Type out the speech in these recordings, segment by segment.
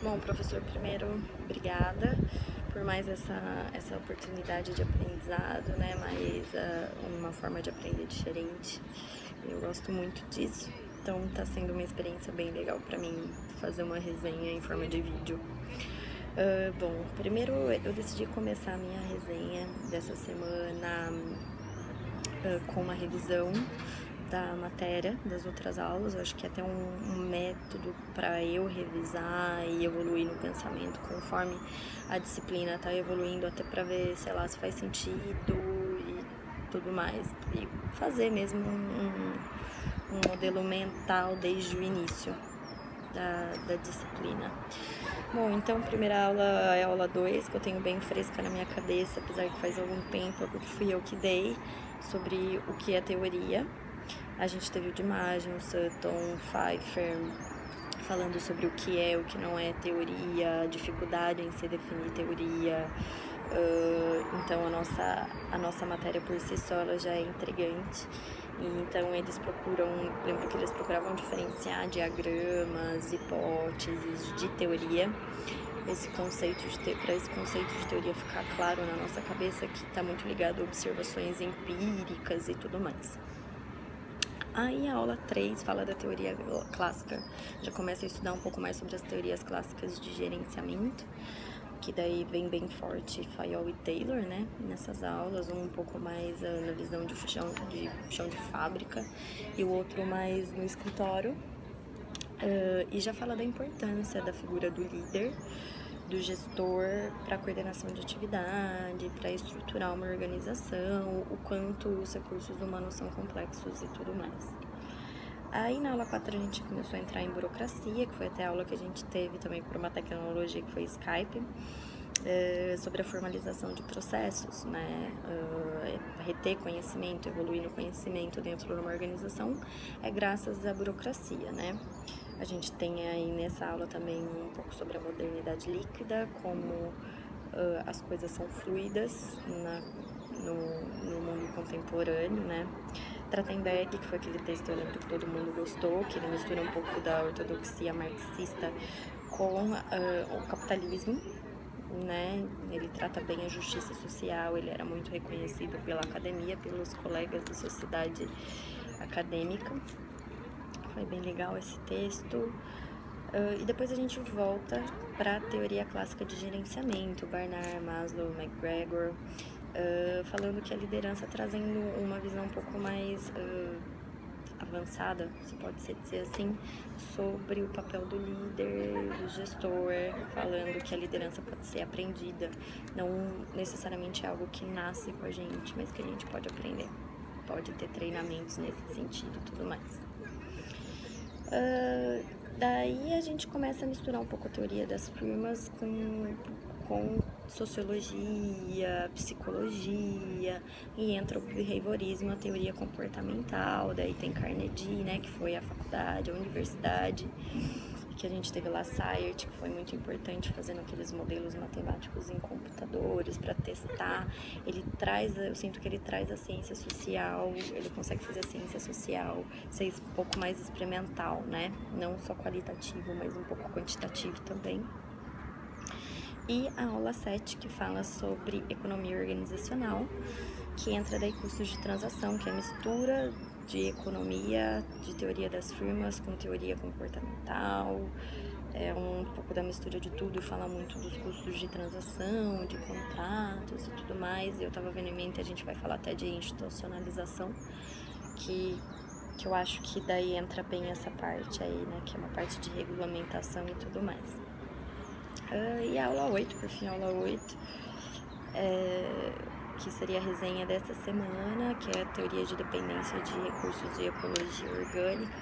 Bom, professor, primeiro, obrigada por mais essa oportunidade de aprendizado, né? Mais uma forma de aprender diferente. Eu gosto muito disso, então tá sendo uma experiência bem legal para mim fazer uma resenha em forma de vídeo. Bom, primeiro eu decidi começar a minha resenha dessa semana com uma revisão da matéria das outras aulas. Eu acho que é até um método para eu revisar e evoluir no pensamento conforme a disciplina tá evoluindo, até para ver, sei lá, se faz sentido e tudo mais. E fazer mesmo um modelo mental desde o início da disciplina. Bom, então, primeira aula é a aula 2, que eu tenho bem fresca na minha cabeça, apesar que faz algum tempo, porque fui eu que dei, sobre o que é teoria. A gente teve o de imagem, o Sutton, Pfeiffer, falando sobre o que é, o que não é teoria, a dificuldade em se definir teoria. Então a nossa matéria por si só ela já é intrigante. E então eles lembro que eles procuravam diferenciar diagramas, hipóteses de teoria. Para esse conceito de teoria ficar claro na nossa cabeça, que está muito ligado a observações empíricas e tudo mais. Aí a aula 3 fala da teoria clássica, já começa a estudar um pouco mais sobre as teorias clássicas de gerenciamento, que daí vem bem forte Fayol e Taylor, né, nessas aulas, um pouco mais na visão de chão de fábrica e o outro mais no escritório, e já fala da importância da figura do líder, do gestor para a coordenação de atividade, para estruturar uma organização, o quanto os recursos humanos são complexos e tudo mais. Aí na aula 4 a gente começou a entrar em burocracia, que foi até a aula que a gente teve também por uma tecnologia que foi Skype, sobre a formalização de processos, né? Reter conhecimento, evoluir no conhecimento dentro de uma organização é graças à burocracia, né? A gente tem aí nessa aula também um pouco sobre a modernidade líquida, como as coisas são fluidas no mundo contemporâneo, né? Trachtenberg, que foi aquele texto eu lembro que todo mundo gostou, que ele mistura um pouco da ortodoxia marxista com o capitalismo, né? Ele trata bem a justiça social, ele era muito reconhecido pela academia, pelos colegas da sociedade acadêmica. Foi bem legal esse texto. E depois a gente volta para a teoria clássica de gerenciamento, Barnard, Maslow, McGregor, falando que a liderança trazendo uma visão um pouco mais avançada, se pode dizer assim, sobre o papel do líder, do gestor, falando que a liderança pode ser aprendida, não necessariamente é algo que nasce com a gente, mas que a gente pode aprender, pode ter treinamentos nesse sentido e tudo mais. Daí a gente começa a misturar um pouco a teoria das firmas com sociologia, psicologia, e entra o behaviorismo, a teoria comportamental. Daí tem Carnegie, né, que foi a faculdade, a universidade, que a gente teve lá SciArt, que foi muito importante, fazendo aqueles modelos matemáticos em computadores para testar. Eu sinto que ele traz a ciência social, ele consegue fazer a ciência social ser um pouco mais experimental, né? Não só qualitativo, mas um pouco quantitativo também. E a aula 7, que fala sobre economia organizacional, que entra daí custos de transação, que é a mistura de economia, de teoria das firmas com teoria comportamental, é um pouco da mistura de tudo, fala muito dos custos de transação, de contratos e tudo mais. Eu estava vendo em mente, a gente vai falar até de institucionalização, que eu acho que daí entra bem essa parte aí, né, que é uma parte de regulamentação e tudo mais. E a aula 8, por fim, a aula 8, que seria a resenha dessa semana, que é a teoria de dependência de recursos e ecologia orgânica.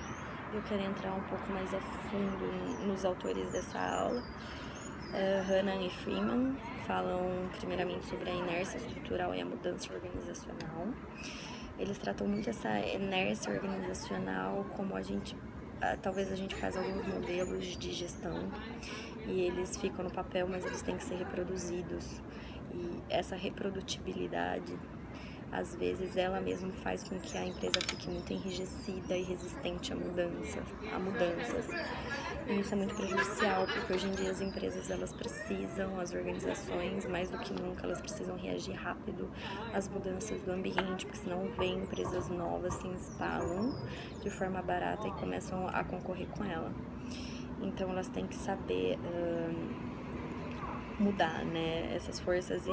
Eu quero entrar um pouco mais a fundo nos autores dessa aula. Hannan e Freeman falam primeiramente sobre a inércia estrutural e a mudança organizacional. Eles tratam muito essa inércia organizacional como talvez a gente faz alguns modelos de gestão e eles ficam no papel, mas eles têm que ser reproduzidos. E essa reprodutibilidade às vezes ela mesma faz com que a empresa fique muito enrijecida e resistente a mudanças. E isso é muito prejudicial, porque hoje em dia as empresas, elas precisam, as organizações, mais do que nunca, elas precisam reagir rápido às mudanças do ambiente, porque senão vem empresas novas, se instalam de forma barata e começam a concorrer com ela. Então elas têm que saber mudar, né? Essas forças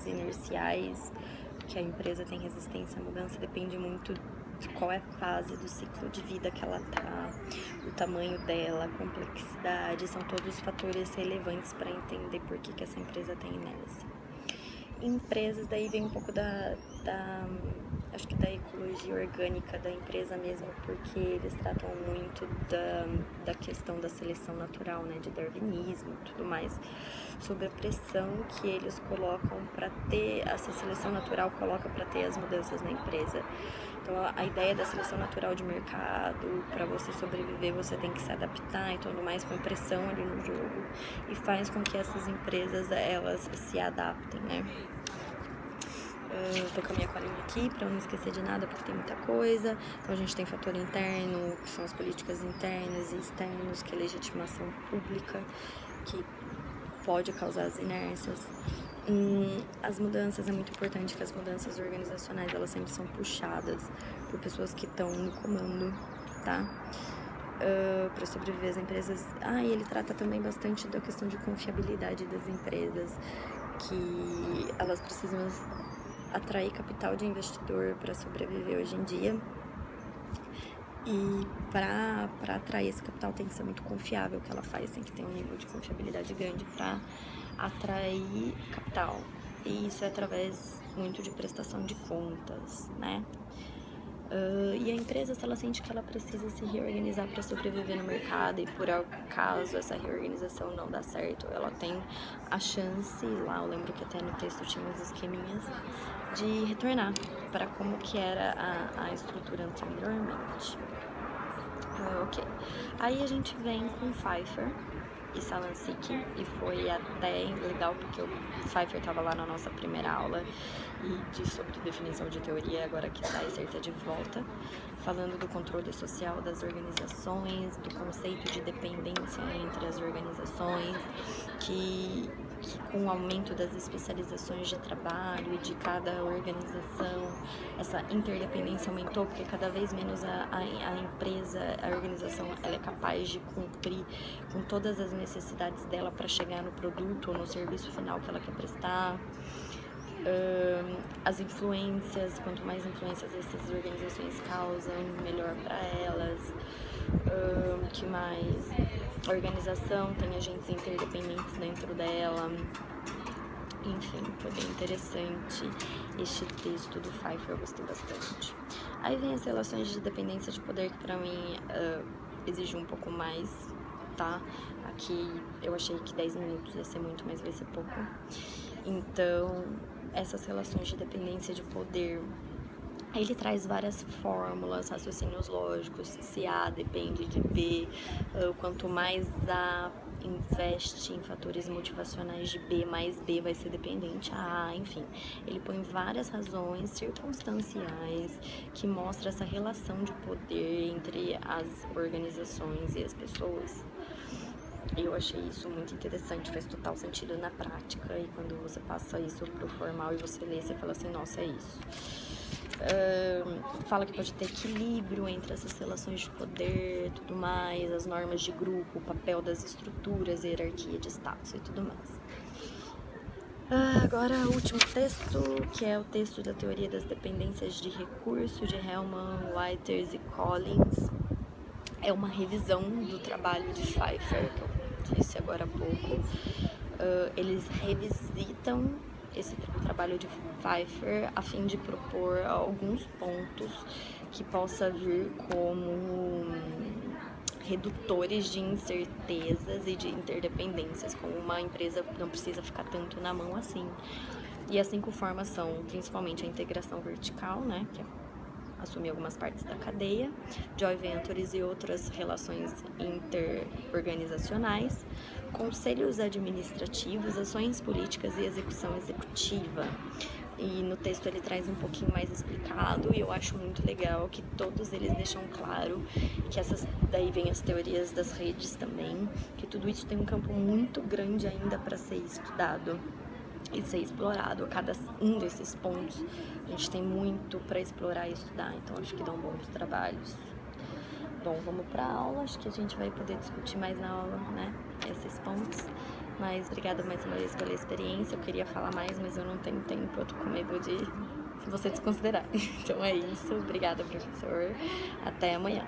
inerciais que a empresa tem resistência à mudança depende muito de qual é a fase do ciclo de vida que ela tá, o tamanho dela, a complexidade, são todos fatores relevantes para entender por que essa empresa tem inércia. Empresas, daí vem um pouco acho que da ecologia orgânica da empresa mesmo, porque eles tratam muito da questão da seleção natural, né, de darwinismo e tudo mais, sobre a pressão que eles colocam para ter, essa seleção natural coloca para ter as mudanças na empresa. Então a ideia da seleção natural de mercado, para você sobreviver você tem que se adaptar e tudo mais, com pressão ali no jogo, e faz com que essas empresas, elas se adaptem, né. Tô com a minha colinha aqui para não esquecer de nada, porque tem muita coisa. Então a gente tem fator interno, que são as políticas internas e externas, que é legitimação pública, que pode causar as inércias. As mudanças, é muito importante que as mudanças organizacionais, elas sempre são puxadas por pessoas que estão no comando, tá? Para sobreviver as empresas. E ele trata também bastante da questão de confiabilidade das empresas, que elas precisam atrair capital de investidor para sobreviver hoje em dia, e para atrair esse capital tem que ser muito confiável o que ela faz, tem que ter um nível de confiabilidade grande para atrair capital, e isso é através muito de prestação de contas, né? E a empresa, se ela sente que ela precisa se reorganizar para sobreviver no mercado e por acaso essa reorganização não dá certo, ela tem a chance, lá eu lembro que até no texto tinha uns esqueminhas, de retornar para como que era a estrutura anteriormente. Ok. Aí a gente vem com Pfeiffer e Salancicki, e foi até legal porque o Pfeiffer estava lá na nossa primeira aula e sobre definição de teoria, agora que sai certa de volta, falando do controle social das organizações, do conceito de dependência entre as organizações, que com o aumento das especializações de trabalho e de cada organização, essa interdependência aumentou, porque cada vez menos a empresa, a organização, ela é capaz de cumprir com todas as necessidades dela para chegar no produto ou no serviço final que ela quer prestar. As influências, quanto mais influências essas organizações causam, melhor para elas. Que mais? A organização tem agentes interdependentes dentro dela. Enfim, foi bem interessante este texto do Pfeiffer, eu gostei bastante. Aí vem as relações de dependência de poder, que pra mim exige um pouco mais, tá? Aqui eu achei que 10 minutos ia ser muito, mas vai ser pouco. Então, essas relações de dependência de poder, ele traz várias fórmulas, raciocínios lógicos, se A depende de B, quanto mais A investe em fatores motivacionais de B, mais B vai ser dependente a A, enfim. Ele põe várias razões circunstanciais que mostram essa relação de poder entre as organizações e as pessoas. Eu achei isso muito interessante, faz total sentido na prática, e quando você passa isso pro formal e você lê, você fala assim, nossa, é isso. Fala que pode ter equilíbrio entre essas relações de poder, tudo mais, as normas de grupo, o papel das estruturas, a hierarquia de status e tudo mais. Agora o último texto, que é o texto da teoria das dependências de recurso, de Hellman, Whiters e Collins. É uma revisão do trabalho de Pfeiffer, que eu disse agora há pouco. Eles revisitam esse trabalho de Pfeiffer a fim de propor alguns pontos que possa vir como redutores de incertezas e de interdependências, como uma empresa não precisa ficar tanto na mão assim. E as 5 formas são principalmente a integração vertical, né, que é assumir algumas partes da cadeia, joint ventures e outras relações interorganizacionais, conselhos administrativos, ações políticas e execução executiva. e no texto ele traz um pouquinho mais explicado, e eu acho muito legal que todos eles deixam claro que daí vem as teorias das redes também, que tudo isso tem um campo muito grande ainda para ser estudado e ser explorado. A cada um desses pontos a gente tem muito para explorar e estudar, então acho que dão bons trabalhos. Bom, vamos para aula, acho que a gente vai poder discutir mais na aula, né, esses pontos. Mas obrigada mais uma vez pela experiência, eu queria falar mais, mas eu não tenho tempo, eu tô com medo de você desconsiderar. Então é isso, obrigada, professor, até amanhã.